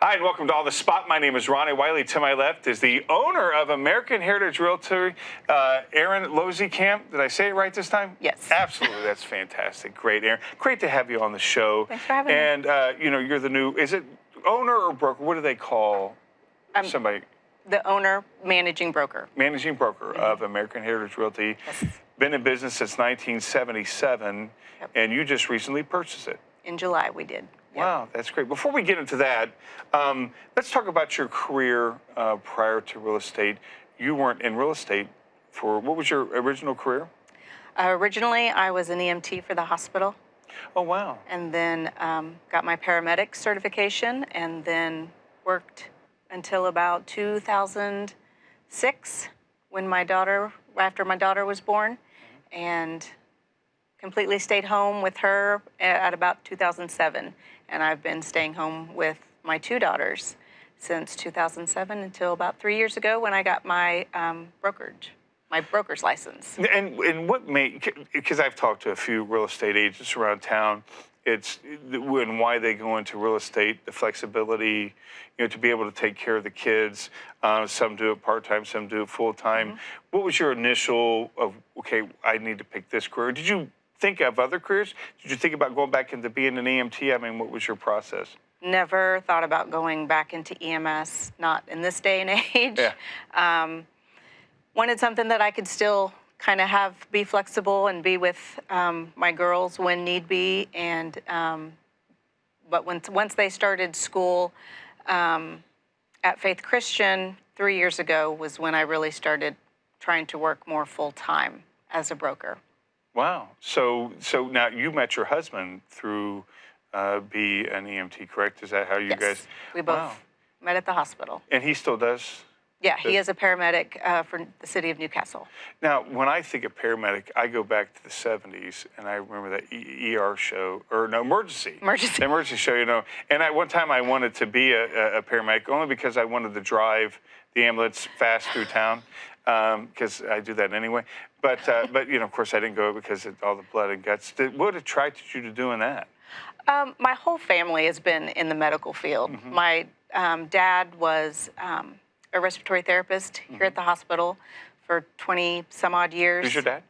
Hi, and welcome to On the Spot. My name is Ronnie Wiley. To my left is the owner of American Heritage Realty, Erin Losekamp. Did I say it right this time? Yes. Absolutely. That's fantastic. Great, Erin. Great to have you on the show. Thanks for having me. And, you're the new, is it owner or broker? What do they call somebody? The owner, managing broker. Managing broker of American Heritage Realty. Yes. Been in business since 1977, and you just recently purchased it. In July, we did. Yep. Wow, that's great. Before we get into that, let's talk about your career prior to real estate. You weren't in real estate what was your original career? Originally, I was an EMT for the hospital. Oh, wow. And then got my paramedic certification and then worked until about 2006 after my daughter was born, and completely stayed home with her at about 2007. And I've been staying home with my two daughters since 2007 until about 3 years ago when I got my broker's license. And what made, because I've talked to a few real estate agents around town, it's when why they go into real estate, the flexibility, to be able to take care of the kids. Some do it part-time, some do it full-time. What was your initial of, okay, I need to pick this career? Did you think of other careers? Did you think about going back into being an EMT? I mean, what was your process? Never thought about going back into EMS, not in this day and age. Yeah. Wanted something that I could still kind of be flexible and be with my girls when need be. And but once they started school at Faith Christian 3 years ago was when I really started trying to work more full-time as a broker. Wow. So now you met your husband through be an EMT, correct? Is that how you guys? We both met at the hospital. And he still does? Yeah, he is a paramedic for the city of Newcastle. Now, when I think of paramedic, I go back to the 70s, and I remember that ER show, or no, emergency. Emergency. The emergency show, And one time I wanted to be a paramedic only because I wanted to drive the ambulance fast through town, because I do that anyway. But of course, I didn't go because of all the blood and guts. What attracted you to doing that? My whole family has been in the medical field. My dad was a respiratory therapist here at the hospital for 20 some odd years. Who's your dad?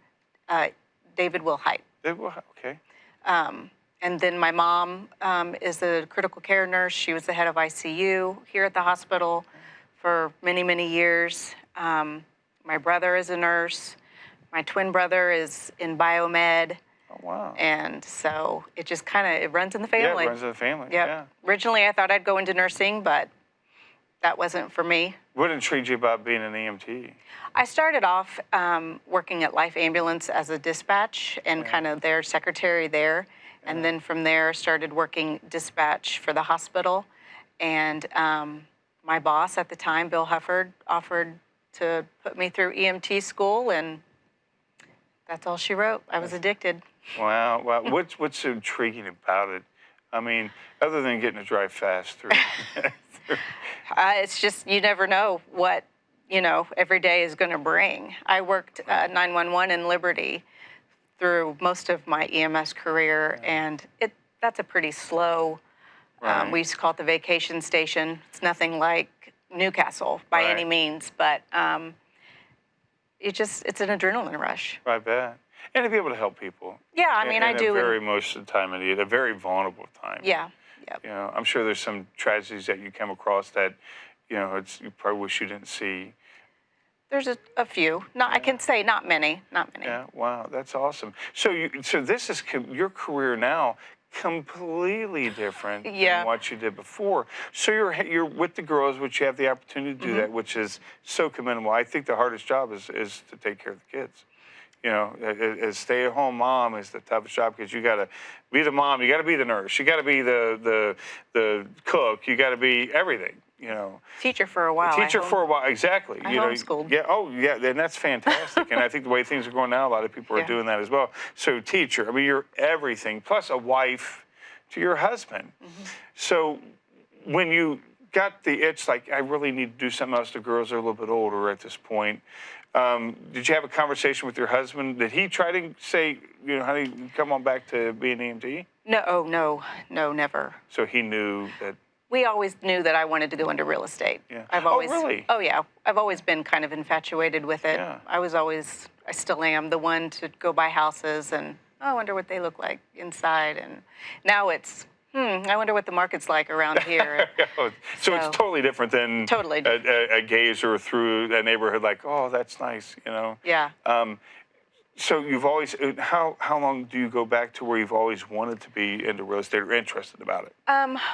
David Wilhite. Okay. And then my mom is a critical care nurse. She was the head of ICU here at the hospital for many, many years. My brother is a nurse. My twin brother is in biomed. Oh, wow. And so it just it runs in the family. Yeah, it runs in the family. Yep. Yeah. Originally, I thought I'd go into nursing, but that wasn't for me. What intrigued you about being an EMT? I started off working at Life Ambulance as a dispatch and kind of their secretary there. Yeah. And then from there, started working dispatch for the hospital. And my boss at the time, Bill Hufford, offered to put me through EMT school, and that's all she wrote. I was addicted. Wow. What's so intriguing about it? I mean, other than getting to drive fast through. It's just, you never know what, every day is going to bring. I worked 911 in Liberty through most of my EMS career, and that's a pretty slow, we used to call it the vacation station. It's nothing like Newcastle by any means, but it's an adrenaline rush. I bet. And to be able to help people. Yeah, I mean, I do. Most of the time, at a very vulnerable time. Yeah. Yep. I'm sure there's some tragedies that you come across that, you probably wish you didn't see. There's a few. I can say not many. Yeah. Wow, that's awesome. So this is your career now. Completely different than what you did before. So you're with the girls, which you have the opportunity to do that, which is so commendable. I think the hardest job is to take care of the kids. As stay-at-home mom is the toughest job because you got to be the mom, you got to be the nurse, you got to be the cook, you got to be everything. Teacher for a while. Exactly. I homeschooled. Yeah. Oh, yeah. And that's fantastic. And I think the way things are going now, a lot of people are doing that as well. So, teacher. I mean, you're everything plus a wife to your husband. So, when you got the itch, like I really need to do something else. The girls are a little bit older at this point. Did you have a conversation with your husband? Did he try to say, honey, come on back to being an EMT? No, never. So he knew that we always knew that I wanted to go into real estate. Yeah. I've always, oh, really? Oh, yeah. I've always been kind of infatuated with it. Yeah. I still am the one to go buy houses and, oh, I wonder what they look like inside. And now it's, I wonder what the market's like around here. So it's totally different than Totally a gazer through a neighborhood like, oh, that's nice, you know? Yeah. So you've always, how long do you go back to where you've always wanted to be into real estate or interested about it?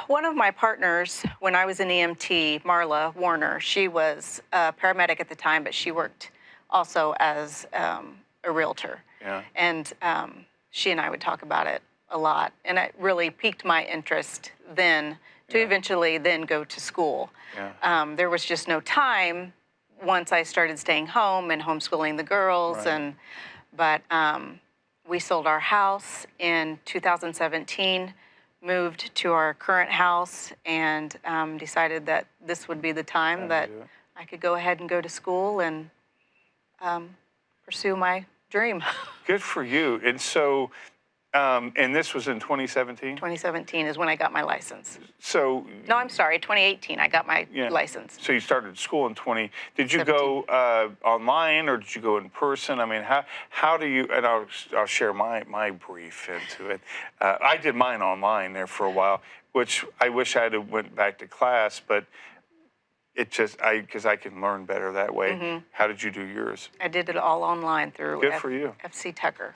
One of my partners, when I was in EMT, Marla Warner, she was a paramedic at the time, but she worked also as a realtor. Yeah. And she and I would talk about it a lot. And it really piqued my interest then to eventually then go to school. Yeah. There was just no time once I started staying home and homeschooling the girls. Right. But we sold our house in 2017, moved to our current house, and decided that this would be the time that I could go ahead and go to school and pursue my dream. Good for you. And so, and this was in 2017? 2017 is when I got my license. So. No, I'm sorry, 2018 I got my license. So you started school in 20. Did you go online or did you go in person? I mean, how do you, and I'll share my brief into it. I did mine online there for a while, which I wish I had went back to class, but it just, because I can learn better that way. Mm-hmm. How did you do yours? I did it all online through Good for you. FC Tucker.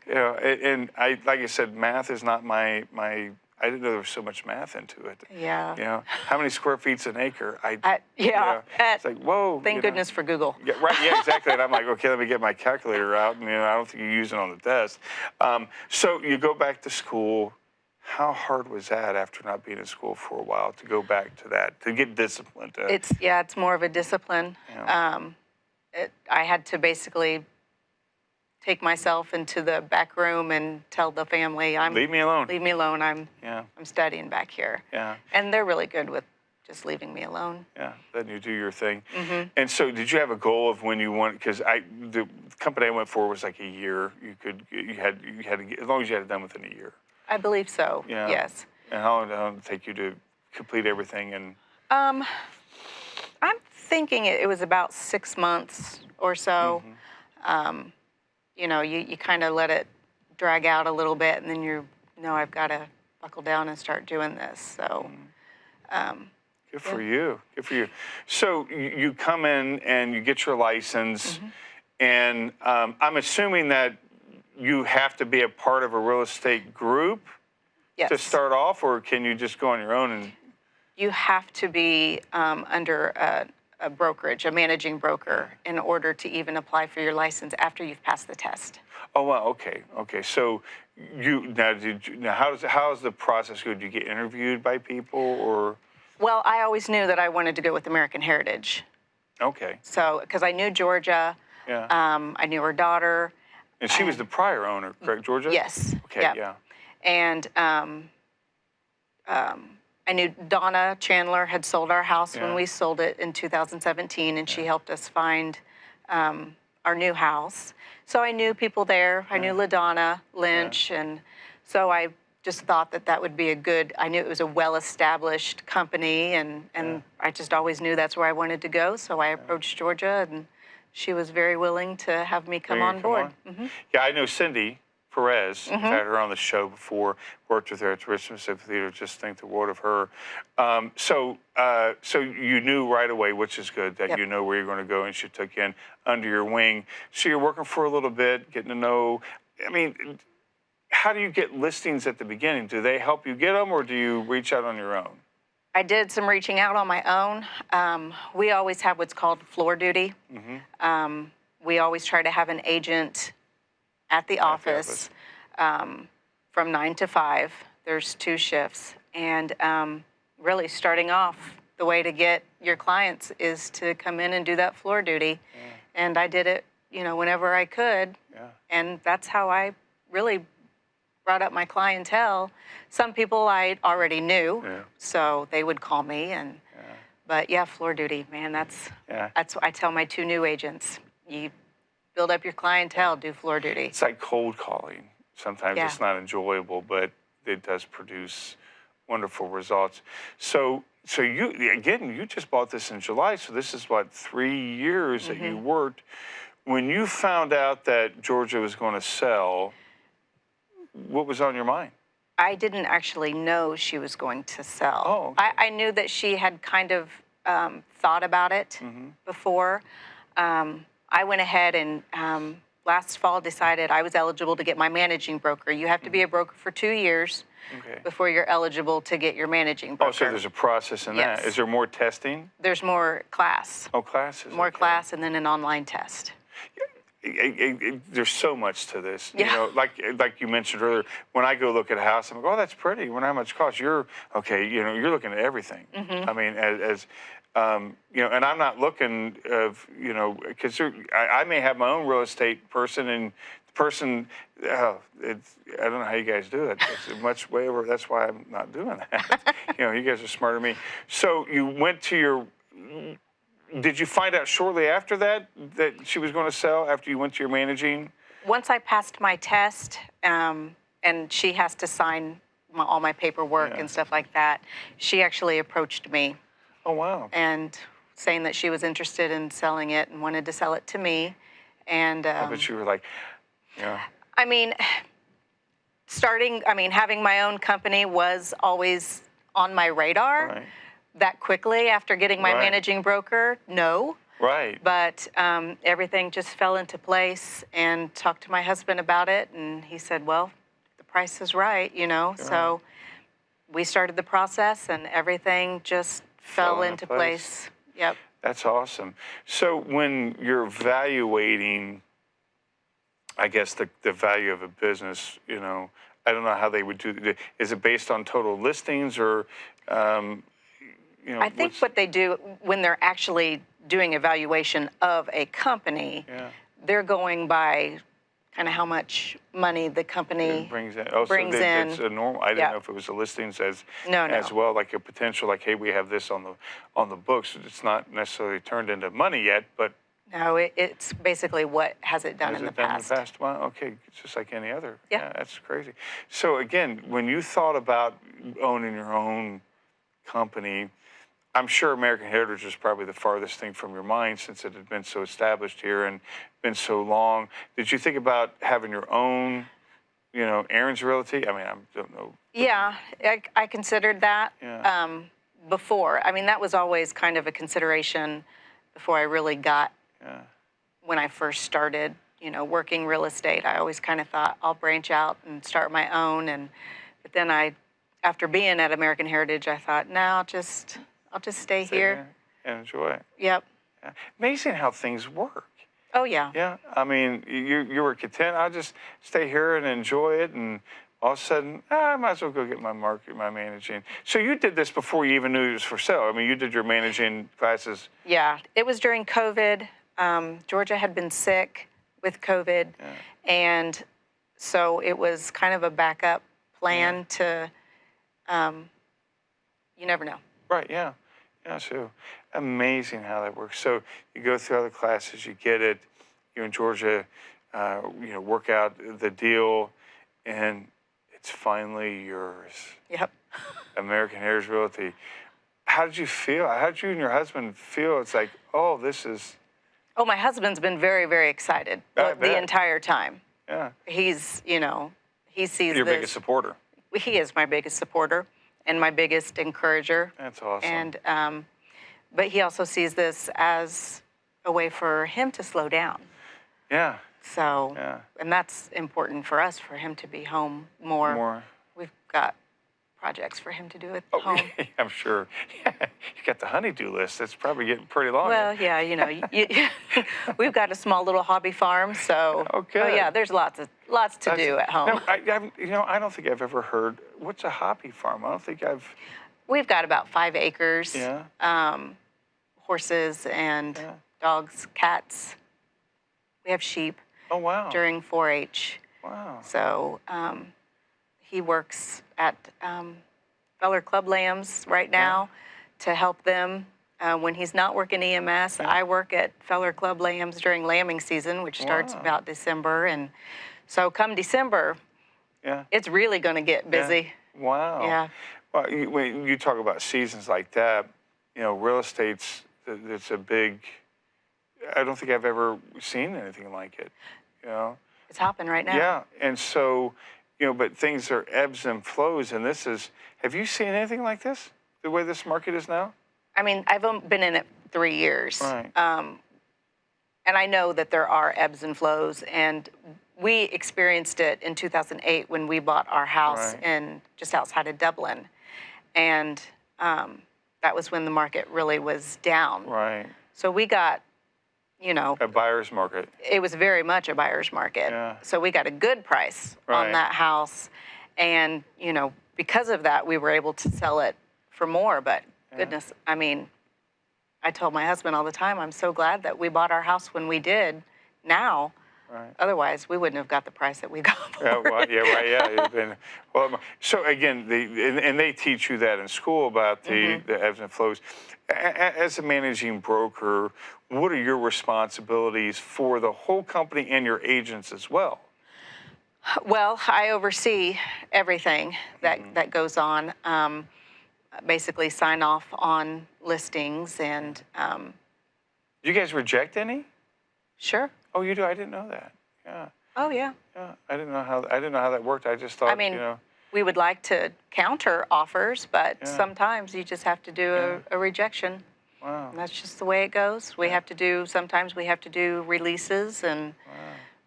You know, and like I said, math is not my. I didn't know there was so much math into it. Yeah. You know, how many square feet's an acre? It's like, whoa. Thank goodness for Google. Yeah, right. Yeah, exactly. And I'm like, okay, let me get my calculator out. And I don't think you use it on the test. So you go back to school. How hard was that after not being in school for a while to go back to that, to get disciplined? It's more of a discipline. Yeah. I had to basically take myself into the back room and tell the family, leave me alone. Leave me alone. I'm studying back here. Yeah. And they're really good with just leaving me alone. Yeah, then you do your thing. Mm-hmm. And so, did you have a goal of when you want? Because the company I went for was like a year. You had to get, as long as you had it done within a year. I believe so. Yeah. Yes. And how long did it take you to complete everything? And I'm thinking it was about 6 months or so. Mm-hmm. You kind of let it drag out a little bit, and then I've got to buckle down and start doing this. So, good for you. Good for you. So you come in and you get your license, mm-hmm. and I'm assuming that you have to be a part of a real estate group to start off, or can you just go on your own? And you have to be under a brokerage, a managing broker, in order to even apply for your license after you've passed the test. Oh, wow. Okay. So how does the process go? Do you get interviewed by people, or? Well, I always knew that I wanted to go with American Heritage. Okay. So, because I knew Georgia. Yeah. I knew her daughter. And she was the prior owner, correct, Georgia? Yes. Okay. Yep. Yeah. And I knew Donna Chandler had sold our house when we sold it in 2017, and she helped us find our new house. So I knew people there. I knew LaDonna Lynch, and so I just thought that would be I knew it was a well-established company, and I just always knew that's where I wanted to go. So I approached Georgia, and she was very willing to have me come on board. Mm-hmm. Yeah, I know Cindy Perez. Mm-hmm. I've had her on the show before. Worked with her at the Richmond Symphony Theater. Just think the world of her. So you knew right away, which is good, that you know where you're going to go, and she took you in under your wing. So you're working for a little bit, getting to know. I mean, how do you get listings at the beginning? Do they help you get them, or do you reach out on your own? I did some reaching out on my own. We always have what's called floor duty. Mm-hmm. We always try to have an agent at the office from 9 to 5. There's 2 shifts. And really starting off, the way to get your clients is to come in and do that floor duty. Yeah. And I did it, whenever I could. Yeah. And that's how I really brought up my clientele. Some people I already knew, so they would call me. But floor duty, man, that's what I tell my 2 new agents. You build up your clientele, do floor duty. It's like cold calling. Sometimes it's not enjoyable, but it does produce wonderful results. So you just bought this in July, so this is what, 3 years that you worked. When you found out that Georgia was going to sell, what was on your mind? I didn't actually know she was going to sell. Oh, okay. I knew that she had kind of thought about it before. I went ahead and last fall decided I was eligible to get my managing broker. You have to be a broker for 2 years before you're eligible to get your managing broker. Oh, so there's a process in that. Is there more testing? There's more class. Oh, classes. More class and then an online test. There's so much to this. Yeah. You know, like you mentioned earlier, when I go look at a house, I'm like, oh, that's pretty. When how much it costs? You're looking at everything. I mean, you know, and I'm not looking of, you know, because I may have my own real estate person, and the person, I don't know how you guys do it. It's much way over. That's why I'm not doing that. You know, you guys are smarter than me. So you went to your. Did you find out shortly after that she was going to sell after you went to your managing? Once I passed my test, and she has to sign all my paperwork and stuff like that, she actually approached me. Oh, wow. And saying that she was interested in selling it and wanted to sell it to me. And I bet you were like, yeah. I mean, having my own company was always on my radar. Right. That quickly after getting my managing broker, no. Right. But everything just fell into place, and talked to my husband about it, and he said, well, the price is right, you know. Sure. So we started the process, and everything just fell into place. Yep. That's awesome. So when you're evaluating, I guess, the value of a business, you know, I don't know how they would do it. Is it based on total listings or... you know, I think what they do when they're actually doing evaluation of a company, they're going by kind of how much money the company brings in. Oh, so that's a normal. I didn't know if it was the listings as well, like a potential, like, hey, we have this on the books. It's not necessarily turned into money yet, but no, it's basically what has it done in the past. Well, okay, it's just like any other. Yeah, that's crazy. So again, when you thought about owning your own company, I'm sure American Heritage was probably the farthest thing from your mind since it had been so established here and been so long. Did you think about having your own, you know, Erin's Realty? I mean, I don't know. Yeah, I considered that before. I mean, that was always kind of a consideration before I really got, when I first started, you know, working real estate. I always kind of thought I'll branch out and start my own. But then after being at American Heritage, I thought, no, I'll just stay here and enjoy it. Yep. Yeah. Amazing how things work. Oh, yeah. Yeah. I mean, you were content. I'll just stay here and enjoy it. And all of a sudden, I might as well go get my managing. So you did this before you even knew it was for sale. I mean, you did your managing classes. Yeah. It was during COVID. Georgia had been sick with COVID. Yeah. And so it was kind of a backup plan to, you never know. Right, yeah. Yeah, so amazing how that works. So you go through all the classes, you get it, you and Georgia, you know, work out the deal, and it's finally yours. Yep. American Heritage Realty. How did you feel? How did you and your husband feel? It's like, oh, this is... Oh, my husband's been very, very excited the entire time. Yeah. He's, you know, he sees your biggest supporter. He is my biggest supporter and my biggest encourager. That's awesome. And, but he also sees this as a way for him to slow down. Yeah. So, and that's important for us, for him to be home more. We've got projects for him to do at home. I'm sure. Yeah, you got the honey-do list. That's probably getting pretty long. Well, yeah, you know, we've got a small little hobby farm, so yeah, there's lots to do at home. No, I don't think I've ever heard. What's a hobby farm? I don't think I've. We've got about 5 acres. Yeah. Horses and dogs, cats. We have sheep. Oh, wow. During 4-H. Wow. So he works at Feller Club Lambs right now to help them. When he's not working EMS, I work at Feller Club Lambs during lambing season, which starts about December. And so come December, it's really going to get busy. Wow. Yeah. Well, when you talk about seasons like that, real estate's it's a big. I don't think I've ever seen anything like it. It's happening right now. Yeah, and so, but things are ebbs and flows, and this is. Have you seen anything like this? The way this market is now? I mean, I've only been in it 3 years. Right. And I know that there are ebbs and flows, and we experienced it in 2008 when we bought our house in just outside of Dublin, and that was when the market really was down. Right. So we got, a buyer's market. It was very much a buyer's market. Yeah. So we got a good price on that house, and because of that, we were able to sell it for more. But goodness, I mean, I told my husband all the time, I'm so glad that we bought our house when we did now. Right. Otherwise, we wouldn't have got the price that we got for it. So again, and they teach you that in school about the ebbs and flows. As a managing broker, what are your responsibilities for the whole company and your agents as well? Well, I oversee everything that goes on. Basically sign off on listings and. Do you guys reject any? Sure. Oh, you do. I didn't know that. Yeah. Oh yeah. Yeah. I didn't know how that worked. I just thought. I mean, we would like to counter offers, but sometimes you just have to do a rejection. Wow. And that's just the way it goes. Sometimes we have to do releases, and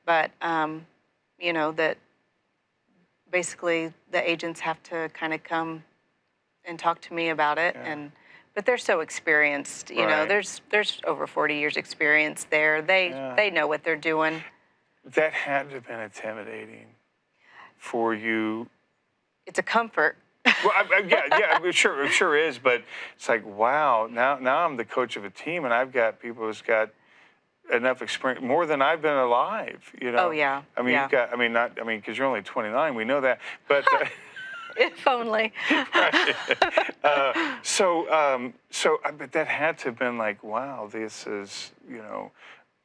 but that basically the agents have to kind of come and talk to me about it, but they're so experienced. There's over 40 years experience there. They know what they're doing. That had to have been intimidating for you. It's a comfort. Well, it sure is. But it's like, wow, now I'm the coach of a team, and I've got people who's got enough experience, more than I've been alive. Oh yeah. I mean, you've got. Because you're only 29. We know that, but. If only. Right. But that had to have been like, wow, this is,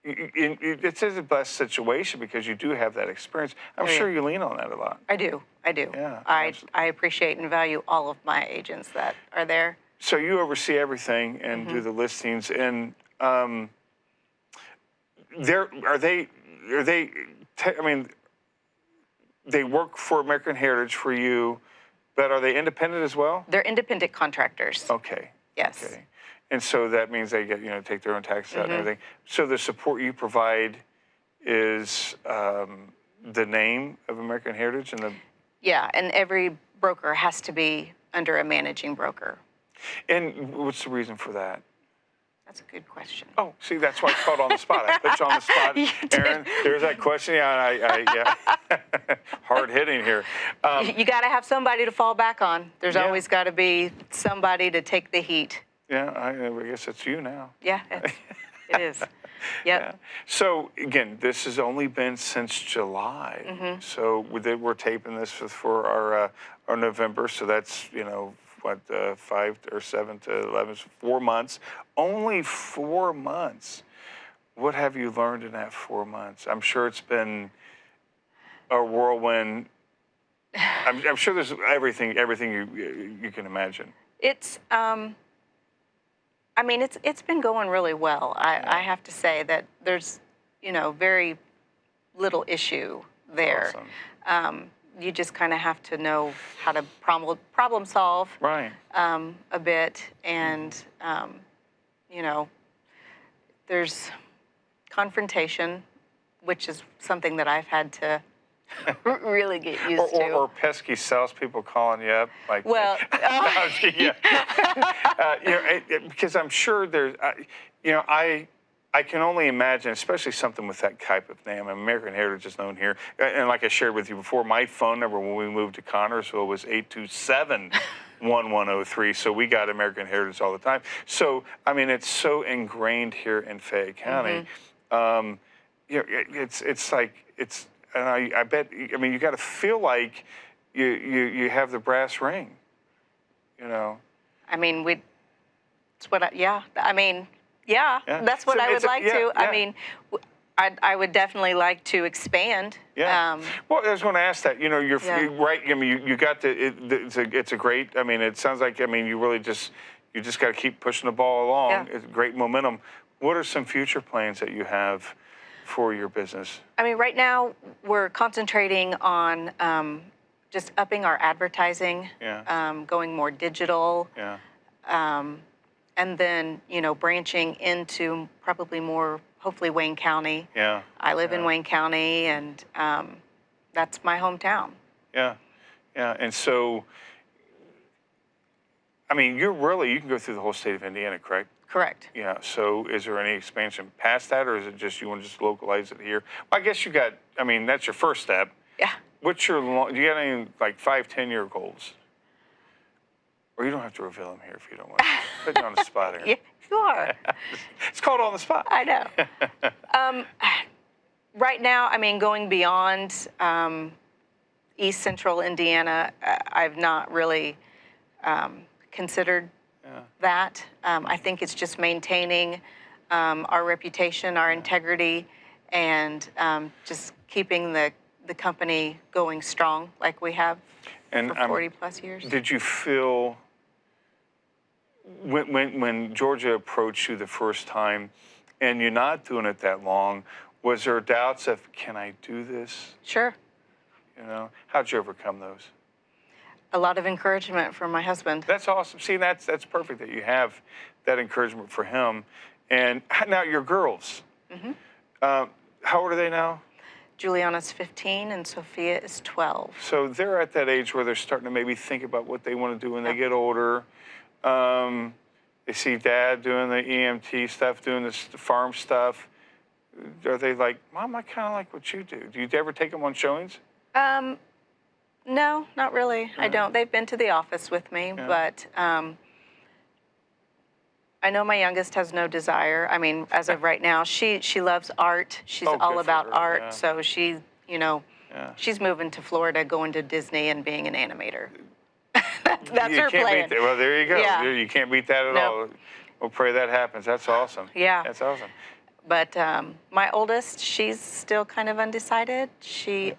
it's a blessed situation because you do have that experience. I'm sure you lean on that a lot. I do. Yeah. I appreciate and value all of my agents that are there. So you oversee everything and do the listings, and they work for American Heritage for you. But are they independent as well? They're independent contractors. Okay. Yes. Okay. And so that means they get, take their own taxes out and everything. So the support you provide is the name of American Heritage and the. Yeah, and every broker has to be under a managing broker. And what's the reason for that? That's a good question. Oh, see, that's why it's called On the Spot. I put you on the spot, Erin. There's that question. Yeah. Hard hitting here. You got to have somebody to fall back on. There's always got to be somebody to take the heat. Yeah, I guess it's you now. Yeah, it is. Yep. Yeah. So again, this has only been since July. So we're taping this for our November. So that's 5 or 7 to 11, 4 months. Only 4 months. What have you learned in that 4 months? I'm sure it's been a whirlwind. I'm sure there's everything you can imagine. It's it's been going really well. I have to say that there's very little issue there. Awesome. You just kind of have to know how to problem solve a bit, and there's confrontation, which is something that I've had to really get used to. Or pesky salespeople calling you up, like. Well, because I'm sure there's, I can only imagine, especially something with that type of name. American Heritage is known here. And like I shared with you before, my phone number when we moved to Connorsville was 827-1103. So we got American Heritage all the time. So, it's so ingrained here in Fayette County. And I bet, you got to feel like you have the brass ring, that's what I would like to. I would definitely like to expand. Yeah. Well, I was going to ask that. You're Yeah. right. I mean, you got it's a great. I mean, it sounds like. I mean, you just got to keep pushing the ball along. Yeah. It's great momentum. What are some future plans that you have for your business? I mean, right now we're concentrating on just upping our advertising, Yeah. going more digital, Yeah. and then branching into probably more, hopefully Wayne County. Yeah. I live in Yeah. Wayne County, and that's my hometown. Yeah. Yeah. And so, I mean, you can go through the whole state of Indiana, correct? Correct. Yeah. So, is there any expansion past that, or is it just you want to just localize it here? Well, I guess you got. I mean, that's your first step. Yeah. What's your do you got any like 5-10 year goals? Or you don't have to reveal them here if you don't want to. Put you on the spot here. Yeah, you are. It's called on the spot. I know. Right now, I mean, going beyond East Central Indiana, I've not really considered that. I think it's just maintaining our reputation, our integrity, and just keeping the company going strong like we have for 40 plus years. Did you feel when Georgia approached you the first time, and you're not doing it that long, was there doubts of, can I do this? Sure. How'd you overcome those? A lot of encouragement from my husband. That's awesome. See, that's perfect that you have that encouragement for him. And now your girls. Mm-hmm. How old are they now? Juliana's 15 and Sophia is 12. So they're at that age where they're starting to maybe think about what they want to do when they get older. They see Dad doing the EMT stuff, doing the farm stuff. Are they like, Mom, I kind of like what you do? Do you ever take them on showings? No, not really. I don't. They've been to the office with me, but I know my youngest has no desire. I mean, as of right now, she loves art. She's all about art. Yeah. So she, she's moving to Florida, going to Disney and being an animator. that's her plan. Well, there you go. Yeah. You can't beat that at all. We'll pray that happens. That's awesome. Yeah. That's awesome. But my oldest, she's still kind of undecided. She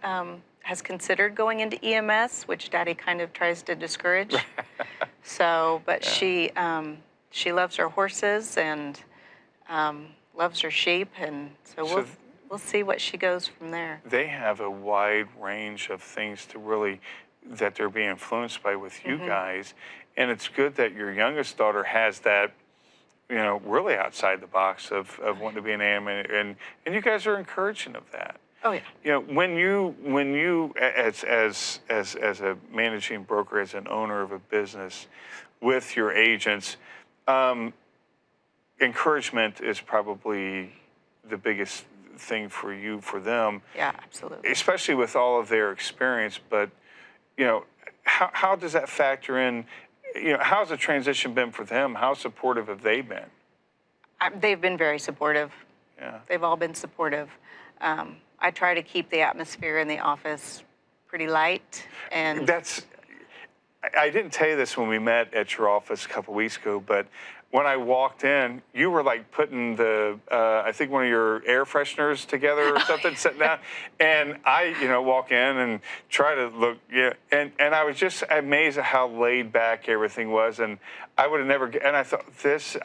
has considered going into EMS, which Daddy kind of tries to discourage. But she loves her horses and loves her sheep, and so we'll see what she goes from there. They have a wide range of things that they're being influenced by with you guys, and it's good that your youngest daughter has that, really outside the box of wanting to be an animator, and you guys are encouraging of that. Oh yeah. When you as a managing broker, as an owner of a business, with your agents, encouragement is probably the biggest thing for them. Yeah, absolutely. Especially with all of their experience, but how does that factor in? How's the transition been for them? How supportive have they been? They've been very supportive. Yeah. They've all been supportive. I try to keep the atmosphere in the office pretty light, and I didn't tell you this when we met at your office a couple weeks ago, but when I walked in, you were like putting I think one of your air fresheners together or something, sitting down. And I, walk in and try to look, and I was just amazed at how laid back everything was. And I would have never, and I thought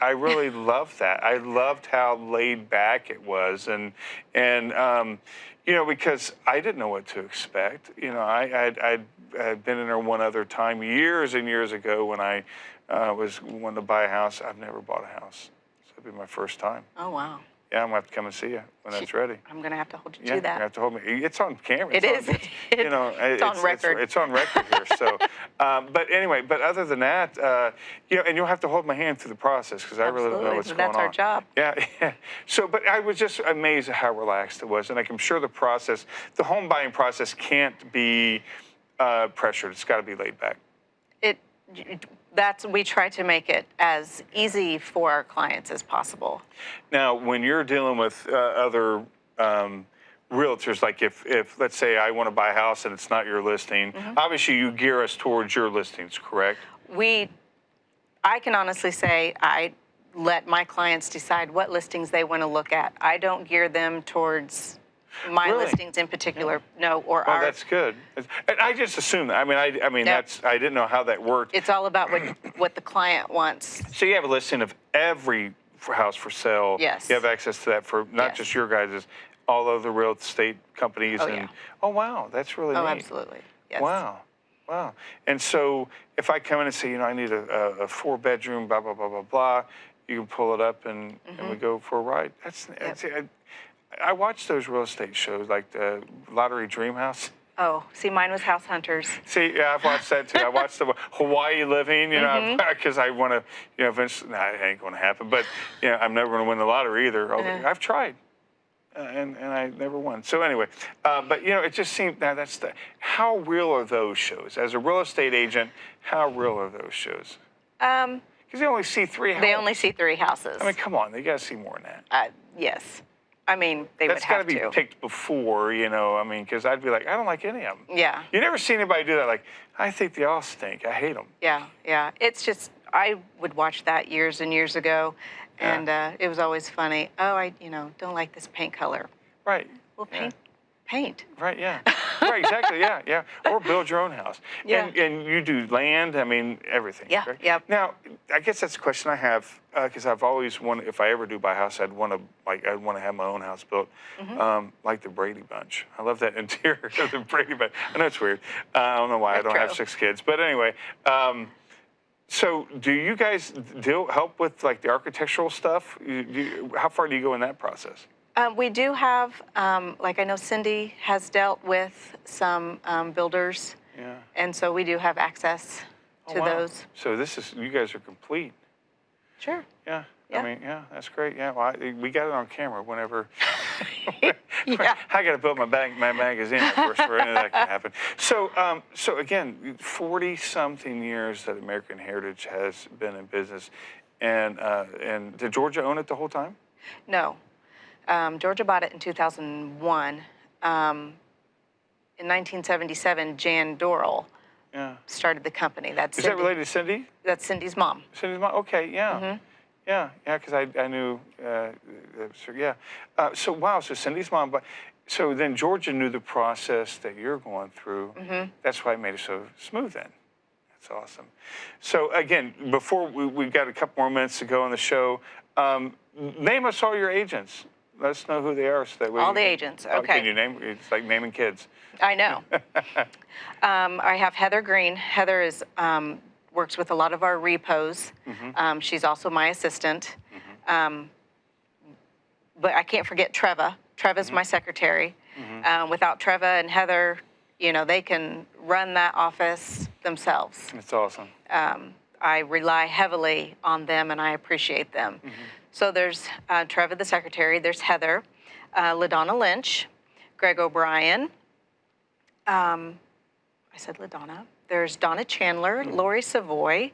I really loved that. I loved how laid back it was. And because I didn't know what to expect. I'd been in there one other time years and years ago when I was wanting to buy a house. I've never bought a house, so it'll be my first time. Oh wow! Yeah, I'm gonna have to come and see you when that's ready. I'm gonna have to hold you to that. Yeah, you have to hold me. It's on camera. It's on record. It's on record here. So, but anyway, other than that, and you'll have to hold my hand through the process because I really don't know what's going on. That's our job. Yeah. So, but I was just amazed at how relaxed it was, and I'm sure the home buying process can't be pressured. It's got to be laid back. We try to make it as easy for our clients as possible. Now, when you're dealing with other realtors, like if let's say I want to buy a house and it's not your listing, obviously you gear us towards your listings, correct? I can honestly say let my clients decide what listings they want to look at. I don't gear them towards my Really? listings in particular. No, or Well, our. that's good. And I just assumed that. I mean, Yep. I didn't know how that worked. It's all about what the client wants. So you have a listing of every house for sale. Yes. You have access to that for not Yes. just your guys', all other real estate companies. Oh, and yeah. oh wow, that's really Oh, neat. absolutely. Yes. Wow. Wow. And so if I come in and say, you know, I need a 4-bedroom, blah, blah, blah, blah, blah, you can pull it up and we go for a ride. I watch those real estate shows like the Lottery Dream House. Oh, see, mine was House Hunters. See, yeah, I've watched that too. I watched the Hawaii Living, you know, because I want to, you know, eventually, it ain't going to happen. But, you know, I'm never going to win the lottery either. I've tried. And I never won. So anyway, but you know, it just seemed how real are those shows? As a real estate agent, how real are those shows? Because they only see 3 houses. They only see 3 houses. I mean, come on, they got to see more than that. Yes. I mean, they would have to. That's got to be picked before, you know. I mean, because I'd be like, I don't like any of them. Yeah. You never see anybody do that. Like, I think they all stink. I hate them. Yeah, yeah. It's just, I would watch that years and years ago. And it was always funny. Oh, I don't like this paint color. Right. Well, paint. Right, yeah. Right, exactly, yeah. Or build your own house. Yeah. And you do land, I mean, everything. Yeah, right? yep. Now, I guess that's a question I have, because I've always wanted, if I ever do buy a house, I'd want to have my own house built, like the Brady Bunch. I love that interior of the Brady Bunch. I know it's weird. I don't know why I don't have 6 kids. But anyway, so do you guys help with like the architectural stuff? How far do you go in that process? We do have, like I know Cindy has dealt with some builders. Yeah. And so we do have access to those. So you guys are complete. Sure. Yeah. Yeah. I mean, yeah, that's great. Yeah, well, we got it on camera whenever. Yeah. I got to build my magazine, of course, for any of that can happen. So, so again, 40-something years that American Heritage has been in business, and did Georgia own it the whole time? No. Georgia bought it in 2001. In 1977, Jan Dorrell started the company. Is that related to Cindy? That's Cindy's mom. Cindy's mom? Okay, yeah. Yeah, because I knew, so wow, so Cindy's mom, but so then Georgia knew the process that you're going through. That's why it made it so smooth then. That's awesome. So again, before we got a couple more minutes to go on the show, name us all your agents. Let us know who they are so that we... All the agents, okay. Can you name? It's like naming kids. I know. I have Heather Green. Heather is... works with a lot of our repos. She's also my assistant. But I can't forget Treva. Treva's my secretary. Without Treva and Heather, you know, they can run that office themselves. That's awesome. I rely heavily on them, and I appreciate them. So there's Treva, the secretary. There's Heather, LaDonna Lynch, Greg O'Brien. I said LaDonna. There's Donna Chandler, Lori Savoy,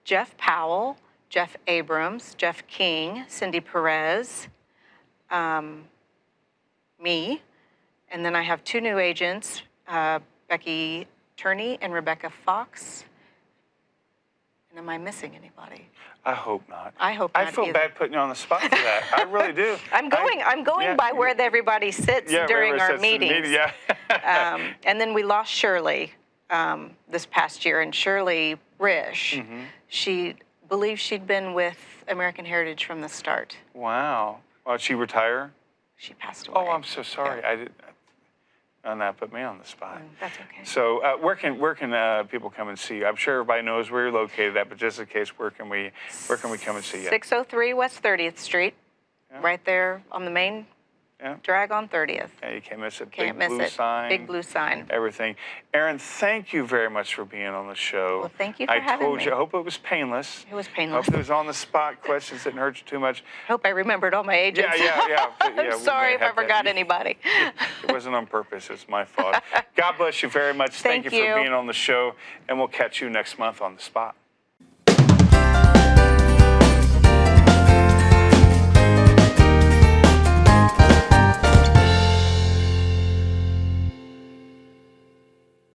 Jeff Powell, Jeff Abrams, Jeff King, Cindy Perez, me, and then I have 2 new agents, Becky Turney and Rebecca Fox. And am I missing anybody? I hope not. I hope not. I feel bad putting you on the spot for that. I really do. I'm going by where everybody sits during our meetings. And then we lost Shirley this past year, and Shirley Risch, she believes she'd been with American Heritage from the start. Wow. Did she retire? She passed away. Oh, I'm so sorry. I didn't. That put me on the spot. That's okay. So where can people come and see you? I'm sure everybody knows where you're located at, but just in case, where can we come and see you? 603 West 30th Street, right there on the main drag on 30th. Yeah, you can't miss it. Can't miss it. Sign. Big blue sign. Everything. Erin, thank you very much for being on the show. Well, thank you for having me. I told you, I hope it was painless. It was painless. Hope it was on the spot questions didn't hurt you too much. Hope I remembered all my agents. Yeah. I'm sorry if I forgot anybody. It wasn't on purpose. It's my fault. God bless you very much. Thank you for being on the show, and we'll catch you next month on The Spot.